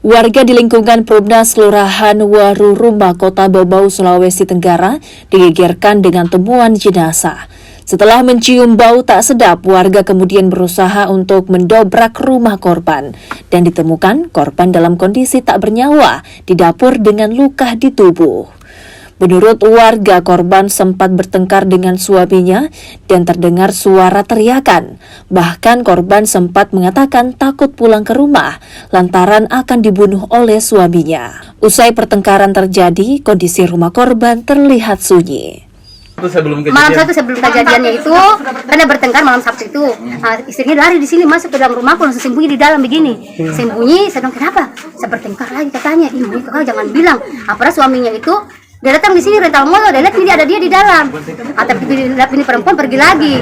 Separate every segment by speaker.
Speaker 1: Warga di lingkungan Perumnas Kelurahan Warurumba, Kota Bau-Bau, Sulawesi Tenggara digegerkan dengan temuan jenazah. Setelah mencium bau tak sedap, warga kemudian berusaha untuk mendobrak rumah korban dan ditemukan korban dalam kondisi tak bernyawa di dapur dengan luka di tubuh. Menurut warga, korban sempat bertengkar dengan suaminya dan terdengar suara teriakan. Bahkan korban sempat mengatakan takut pulang ke rumah lantaran akan dibunuh oleh suaminya. Usai pertengkaran terjadi, kondisi rumah korban terlihat sunyi.
Speaker 2: Malam Sabtu sebelum kejadiannya itu, karena bertengkar malam Sabtu itu, istrinya lari di sini masuk ke dalam rumahku, langsung sembunyi di dalam begini. Sembunyi, saya bilang kenapa? Saya bertengkar lagi katanya. Ini kakak jangan bilang. Apalagi suaminya itu dia datang di sini rental motor, dia lihat ini ada dia di dalam. Tapi ini perempuan pergi lagi.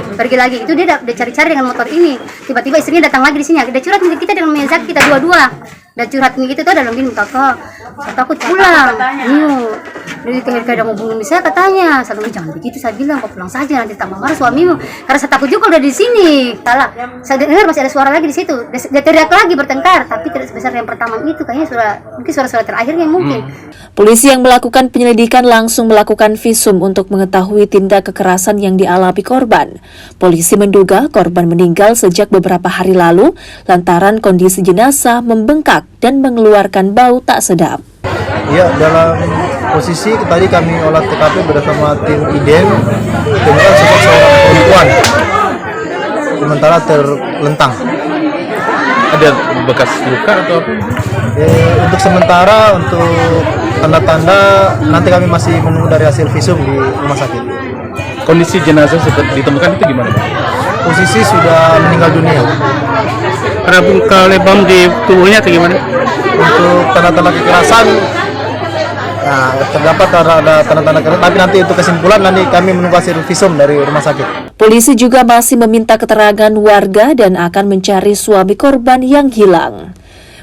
Speaker 2: Itu dia cari-cari dengan motor ini. Tiba-tiba istrinya datang lagi di sini. Dia curhat kita dengan Mezak, kita dua-dua. Dan curhat gitu tuh dalam gini, kakak, saya takut pulang. Jadi kayak mau bunuh saya katanya. Saya bilang jangan begitu, saya bilang kau pulang saja nanti tambah marah suamimu. Karena saya takut juga udah di sini. Salah. Saya dengar masih ada suara lagi di situ. Dia teriak lagi bertengkar, tapi tidak sebesar yang pertama itu. Kayaknya mungkin suara terakhirnya mungkin.
Speaker 1: Polisi yang melakukan penyelidikan langsung melakukan visum untuk mengetahui tindak kekerasan yang dialami korban. Polisi menduga korban meninggal sejak beberapa hari lalu lantaran kondisi jenazah membengkak dan mengeluarkan bau tak sedap.
Speaker 3: Ya, dalam posisi tadi kami olah TKP bersama tim IDEN ditemukan sosok seorang perempuan sementara terlentang.
Speaker 4: Ada bekas luka atau apa?
Speaker 3: Untuk sementara, untuk tanda-tanda nanti kami masih menunggu dari hasil visum di rumah sakit.
Speaker 4: Kondisi jenazah seperti ditemukan itu gimana?
Speaker 3: Posisi sudah meninggal dunia.
Speaker 4: Ada luka lebam di tubuhnya atau gimana?
Speaker 3: Untuk tanda-tanda kekerasan, terdapat ada tanda-tanda kekerasan, tapi nanti untuk kesimpulan nanti kami menunggu hasil visum dari rumah sakit.
Speaker 1: Polisi juga masih meminta keterangan warga dan akan mencari suami korban yang hilang.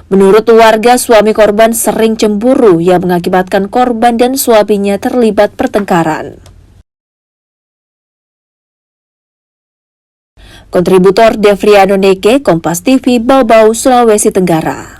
Speaker 1: Menurut warga, suami korban sering cemburu yang mengakibatkan korban dan suaminya terlibat pertengkaran. Kontributor Devriano Neke, Kompas TV, Bau-Bau, Sulawesi Tenggara.